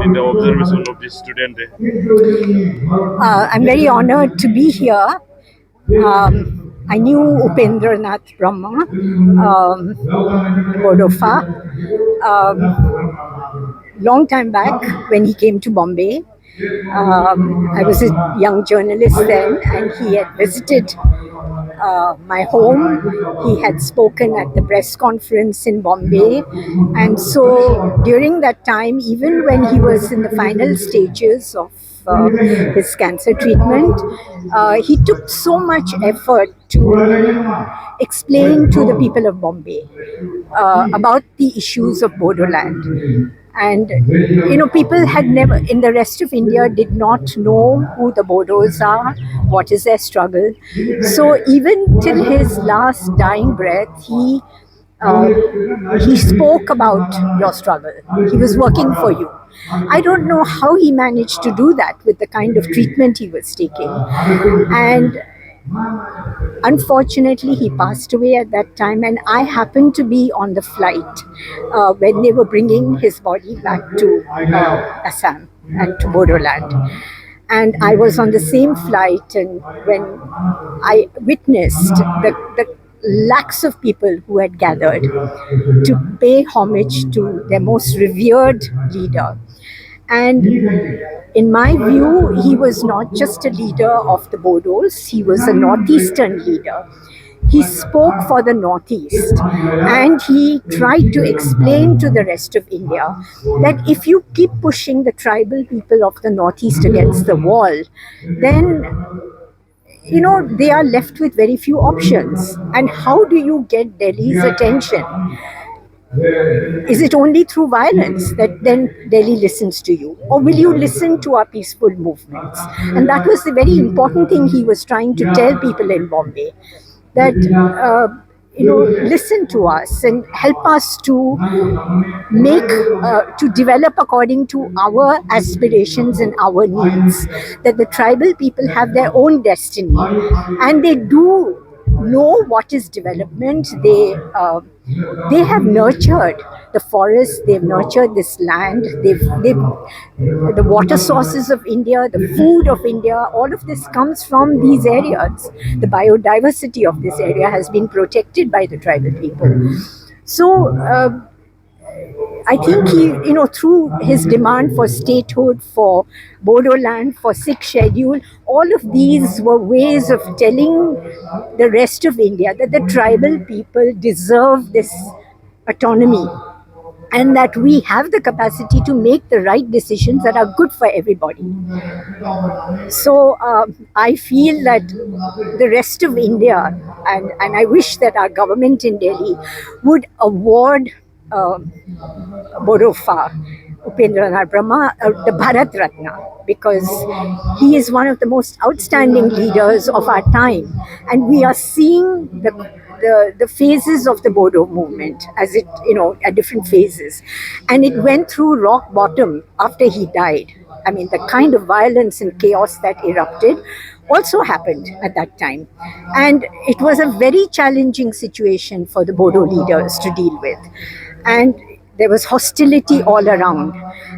in the observation of this student day? I'm very honored to be here. I knew Upendranath Brahma, Bodofa, long time back when he came to Bombay. I was a young journalist then, and he had visited my home. He had spoken at the press conference in Bombay. And so during that time, even when he was in the final stages of his cancer treatment, he took so much effort to explain to the people of Bombay about the issues of Bodoland. And people had never, in the rest of India, did not know who the Bodos are, what is their struggle. So even till his last dying breath, uh, he spoke about your struggle. He was working for you. I don't know how he managed to do that with the kind of treatment he was taking. And unfortunately, he passed away at that time, and I happened to be on the flight when they were bringing his body back to Assam and to Bodoland. And I was on the same flight, and when I witnessed the lakhs of people who had gathered to pay homage to their most revered leader. And in my view, he was not just a leader of the Bodos, he was a Northeastern leader. He spoke for the Northeast, and he tried to explain to the rest of India that if you keep pushing the tribal people of the Northeast against the wall, then they are left with very few options. And how do you get Delhi's attention? Is it only through violence that then Delhi listens to you? Or will you listen to our peaceful movements? And that was the very important thing he was trying to tell people in Bombay, that, listen to us and help us to to develop according to our aspirations and our needs. That the tribal people have their own destiny, and they do know what is development. They have nurtured the forest, they've nurtured this land, they've the water sources of India, the food of India, all of this comes from these areas. The biodiversity of this area has been protected by the tribal people. So I think he, through his demand for statehood, for Bodoland, for sixth schedule, all of these were ways of telling the rest of India that the tribal people deserve this autonomy, and that we have the capacity to make the right decisions that are good for everybody. So I feel that the rest of India, and I wish that our government in Delhi would award Bodofa, Upendranath Brahma, the Bharat Ratna, because he is one of the most outstanding leaders of our time. And we are seeing the phases of the Bodo movement as it, at different phases. And it went through rock bottom after he died. I mean, the kind of violence and chaos that erupted also happened at that time. And it was a very challenging situation for the Bodo leaders to deal with. And there was hostility all around.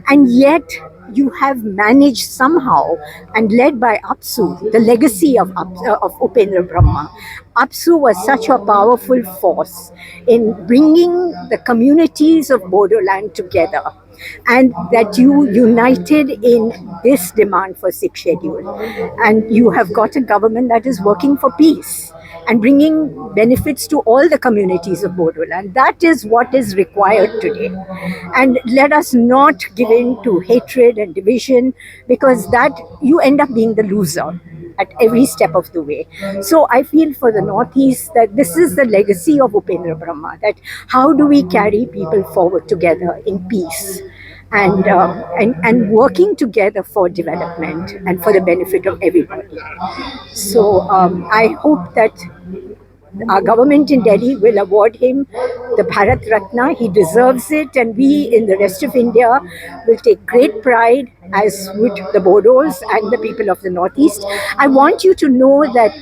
And yet, you have managed somehow, and led by Apsu, the legacy of Upendra Brahma. Apsu was such a powerful force in bringing the communities of Bodoland together, and that you united in this demand for sixth schedule. And you have got a government that is working for peace and bringing benefits to all the communities of Bodoland. That is what is required today. And let us not give in to hatred and division, because that you end up being the loser at every step of the way. So I feel for the Northeast that this is the legacy of Upendra Brahma, that how do we carry people forward together in peace, and working together for development and for the benefit of everybody. So I hope that our government in Delhi will award him the Bharat Ratna. He deserves it, and we in the rest of India will take great pride, as would the Bodos and the people of the Northeast. I want you to know that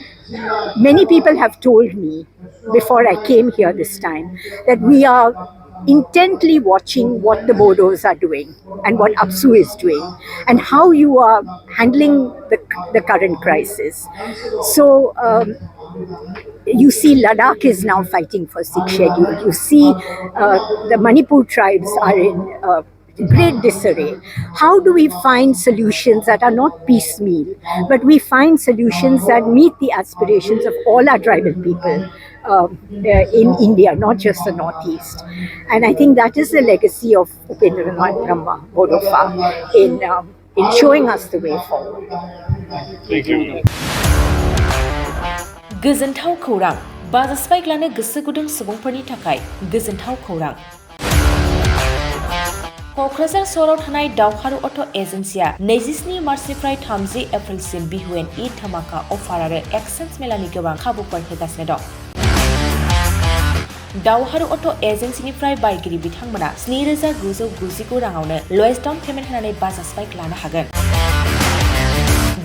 many people have told me before I came here this time that we are intently watching what the Bodos are doing and what Apsu is doing and how you are handling the current crisis. So you see Ladakh is now fighting for sixth schedule. You see the Manipur tribes are in great disarray. How do we find solutions that are not piecemeal, but we find solutions that meet the aspirations of all our tribal people in India, not just the Northeast? And I think that is the legacy of Upendranath Brahma, Bodofa, in showing us the way forward. Thank you. गोजोनथाव खौरां बाजास्पाइक्लानो गोसो गुदुं सुबुंफोरनि थाखाय गोजोनथाव खौरां क'क्राझार सहराव थानाय दावहारु अट' एजेन्सिया 27 मार्चनिफ्राय 30 एप्रिलसिम बिहु एन्ड ईद धमाका अफार आरो एक्सचेन्ज मेलानि गोबां खाबुफोर होगासिनो दं। दावहारु अट' एजेन्सिनिफ्राय बायगिरि बिथांमोना 7,999 राङावनो लवेस्ट डाउन पेमेन्ट होनानै बाजास्पाइक लानो हागोन।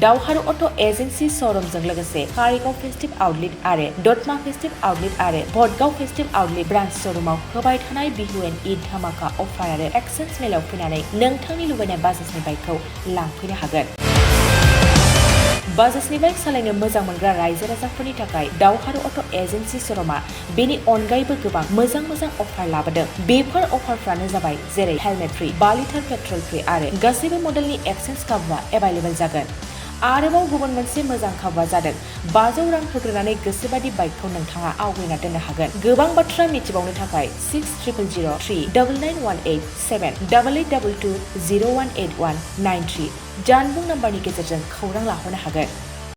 दावहारु अट' एजेन्सि श'रुमजों लोगोसे कारिगाव फेस्टिभ आउटलेट आरो दतमा फेस्टिभ आउटलेट आरो भटगाव फेस्टिभ आउटलेट ब्रान्च श'रुमाव होबाय थानाय बिहु एन्ड ईद धमाका अफार आरो एक्सचेन्ज मेलायाव फैनानै नोंथांनि लुबैनाय बाजाजनि बाइकखौ लांफैनो हागोन। बाजाजनि बाइक सालायनो मोजां मोनग्रा रायजो राजाफोरनि थाखाय दावहारु अट' एजेन्सि श'रुमा बेनि अनगायैबो गोबां मोजां अफार लाबोदों। बेफोर अफारफ्रानो जाबाय जेरै हेलमेट फ्रि, 5 लिटार पेट्रल फ्रि आरो गासैबो मडेलनि एक्सचेन्ज खाबुआ एभाइलेबल जागोन। आरोबाव गुबुन मोनसे मोजां खाबुआ जादों 500 रां होग्रोनानै गोसोबादि बाइकखौ नोंथाङा आवगायना दोननो हागोन। गोबां बाथ्रा मिथिबावनो थाखाय 60000399878822018193 जानबुं नाम्बारनि गेजेरजों खौरां लाहरनो हागोन।